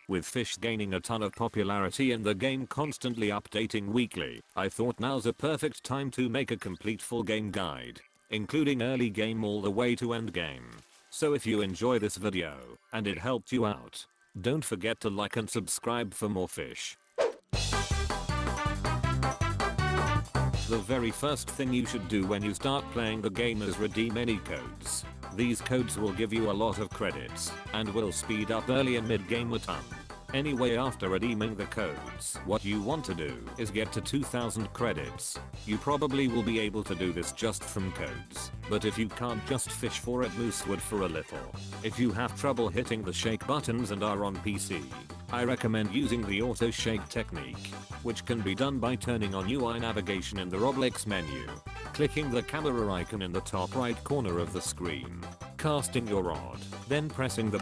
With fish gaining a ton of popularity and the game constantly updating weekly, I thought now's a perfect time to make a complete full game guide, including early game all the way to end game. So if you enjoy this video, and it helped you out, don't forget to like and subscribe for more fish. The very first thing you should do when you start playing the game is redeem any codes. These codes will give you a lot of credits, and will speed up early and mid game a ton. Anyway, after redeeming the codes, what you want to do is get to 2000 credits. You probably will be able to do this just from codes, but if you can't, just fish for at Moosewood for a little. If you have trouble hitting the shake buttons and are on PC, I recommend using the auto shake technique, which can be done by turning on UI navigation in the Roblox menu, clicking the camera icon in the top right corner of the screen, casting your rod, then pressing the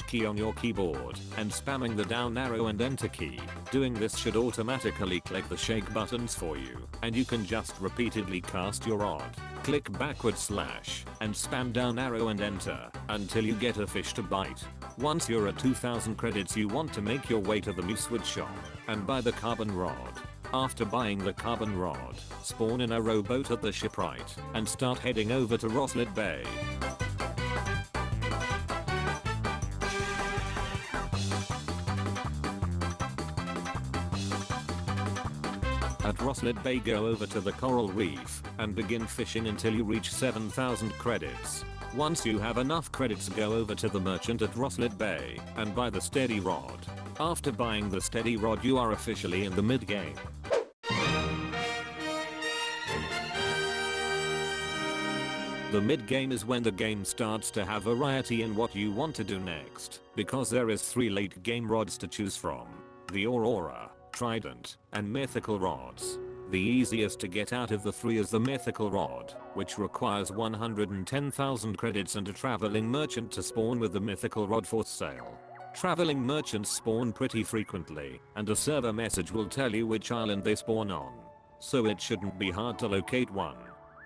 / key on your keyboard and spamming the down arrow and enter key. Doing this should automatically click the shake buttons for you, and you can just repeatedly cast your rod, click / and spam down arrow and enter until you get a fish to bite. Once you're at 2000 credits, you want to make your way to the Moosewood shop and buy the carbon rod. After buying the carbon rod, spawn in a rowboat at the shipwright and start heading over to Roslet Bay. At Roslet Bay, go over to the coral reef and begin fishing until you reach 7000 credits. Once you have enough credits, go over to the merchant at Roslet Bay and buy the steady rod. After buying the steady rod, you are officially in the mid game. The mid game is when the game starts to have variety in what you want to do next, because there is 3 late game rods to choose from: the Aurora, Trident, and Mythical Rods. The easiest to get out of the 3 is the Mythical Rod, which requires 110,000 credits and a traveling merchant to spawn with the Mythical Rod for sale. Traveling merchants spawn pretty frequently, and a server message will tell you which island they spawn on, so it shouldn't be hard to locate one.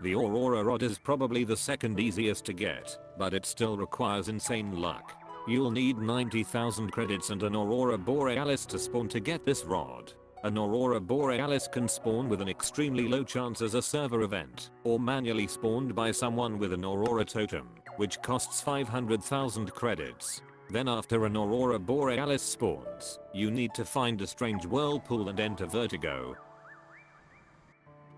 The Aurora Rod is probably the second easiest to get, but it still requires insane luck. You'll need 90,000 credits and an Aurora Borealis to spawn to get this rod. An Aurora Borealis can spawn with an extremely low chance as a server event, or manually spawned by someone with an Aurora totem, which costs 500,000 credits. Then after an Aurora Borealis spawns, you need to find a strange whirlpool and enter Vertigo.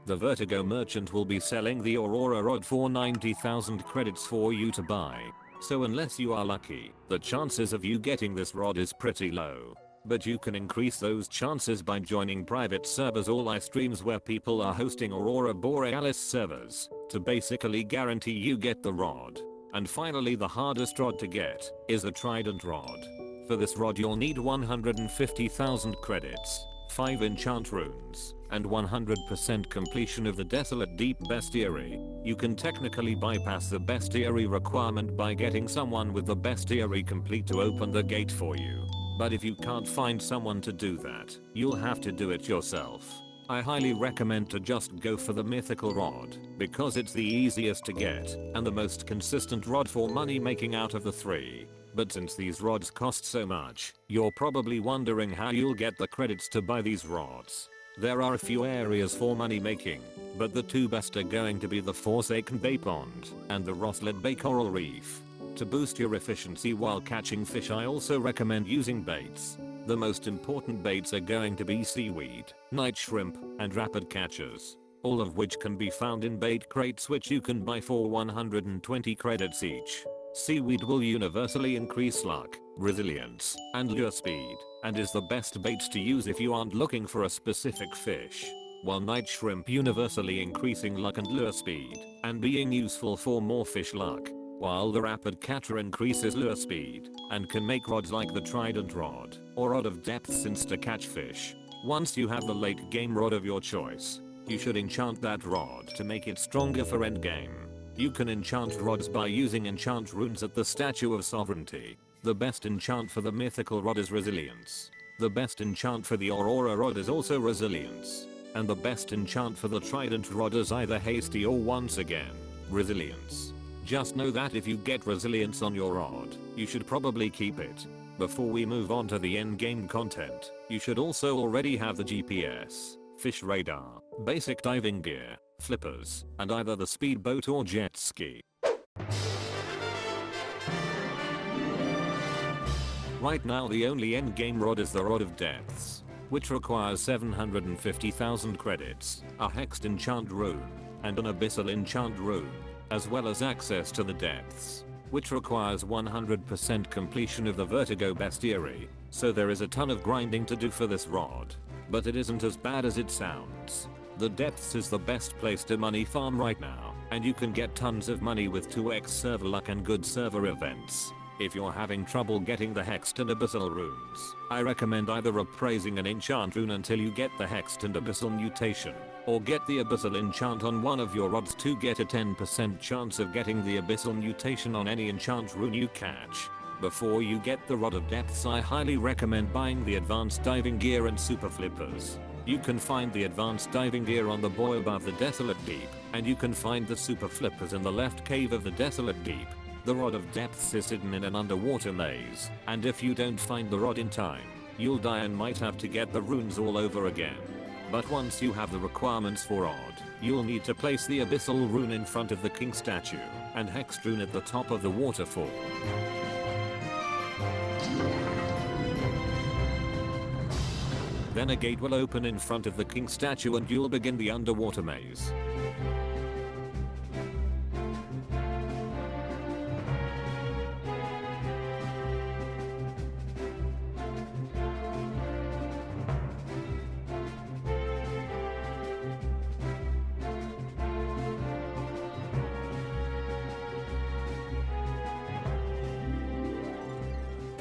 The Vertigo merchant will be selling the Aurora Rod for 90,000 credits for you to buy. So unless you are lucky, the chances of you getting this rod is pretty low. But you can increase those chances by joining private servers or live streams where people are hosting Aurora Borealis servers, to basically guarantee you get the rod. And finally, the hardest rod to get is the Trident Rod. For this rod you'll need 150,000 credits, 5 enchant runes, and 100% completion of the Desolate Deep bestiary. You can technically bypass the bestiary requirement by getting someone with the bestiary complete to open the gate for you. But if you can't find someone to do that, you'll have to do it yourself. I highly recommend to just go for the Mythical Rod, because it's the easiest to get, and the most consistent rod for money making out of the 3. But since these rods cost so much, you're probably wondering how you'll get the credits to buy these rods. There are a few areas for money making, but the 2 best are going to be the Forsaken Bay Pond and the Roslet Bay Coral Reef. To boost your efficiency while catching fish, I also recommend using baits. The most important baits are going to be seaweed, night shrimp, and rapid catchers, all of which can be found in bait crates, which you can buy for 120 credits each. Seaweed will universally increase luck, resilience, and lure speed, and is the best bait to use if you aren't looking for a specific fish, while night shrimp universally increasing luck and lure speed, and being useful for more fish luck, while the rapid catcher increases lure speed, and can make rods like the Trident Rod, or Rod of Depths to catch fish. Once you have the late game rod of your choice, you should enchant that rod to make it stronger for endgame. You can enchant rods by using enchant runes at the Statue of Sovereignty. The best enchant for the Mythical Rod is Resilience. The best enchant for the Aurora Rod is also Resilience. And the best enchant for the Trident Rod is either Hasty or, once again, Resilience. Just know that if you get Resilience on your rod, you should probably keep it. Before we move on to the endgame content, you should also already have the GPS, fish radar, basic diving gear, flippers, and either the speedboat or jet ski. Right now the only endgame rod is the Rod of Depths, which requires 750,000 credits, a hexed enchant rune, and an abyssal enchant rune, as well as access to the depths, which requires 100% completion of the Vertigo bestiary, so there is a ton of grinding to do for this rod. But it isn't as bad as it sounds. The depths is the best place to money farm right now, and you can get tons of money with 2x server luck and good server events. If you're having trouble getting the hexed and abyssal runes, I recommend either appraising an enchant rune until you get the hexed and abyssal mutation, or get the abyssal enchant on one of your rods to get a 10% chance of getting the abyssal mutation on any enchant rune you catch. Before you get the Rod of Depths, I highly recommend buying the advanced diving gear and super flippers. You can find the advanced diving gear on the buoy above the Desolate Deep, and you can find the super flippers in the left cave of the Desolate Deep. The Rod of Depths is hidden in an underwater maze, and if you don't find the rod in time, you'll die and might have to get the runes all over again. But once you have the requirements for Rod, you'll need to place the abyssal rune in front of the king statue, and hexed rune at the top of the waterfall. Then a gate will open in front of the king statue and you'll begin the underwater maze.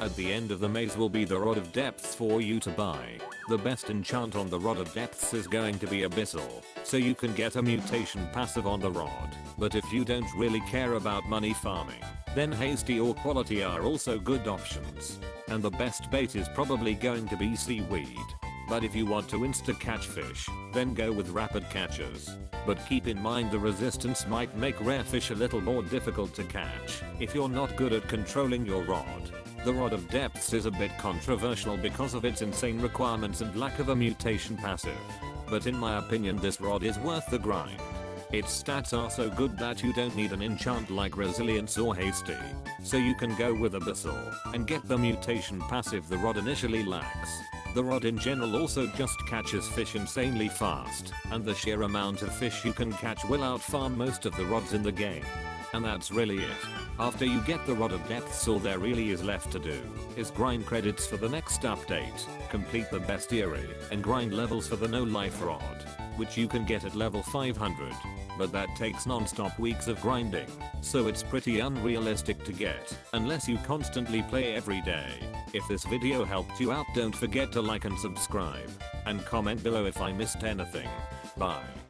At the end of the maze will be the Rod of Depths for you to buy. The best enchant on the Rod of Depths is going to be Abyssal, so you can get a mutation passive on the rod. But if you don't really care about money farming, then Hasty or Quality are also good options. And the best bait is probably going to be seaweed. But if you want to insta-catch fish, then go with rapid catchers. But keep in mind the resistance might make rare fish a little more difficult to catch if you're not good at controlling your rod. The Rod of Depths is a bit controversial because of its insane requirements and lack of a mutation passive. But in my opinion this rod is worth the grind. Its stats are so good that you don't need an enchant like Resilience or Hasty, so you can go with Abyssal and get the mutation passive the rod initially lacks. The rod in general also just catches fish insanely fast, and the sheer amount of fish you can catch will outfarm most of the rods in the game. And that's really it. After you get the Rod of Depths, all there really is left to do is grind credits for the next update, complete the bestiary, and grind levels for the no life rod, which you can get at level 500. But that takes non-stop weeks of grinding, so it's pretty unrealistic to get unless you constantly play every day. If this video helped you out, don't forget to like and subscribe, and comment below if I missed anything. Bye.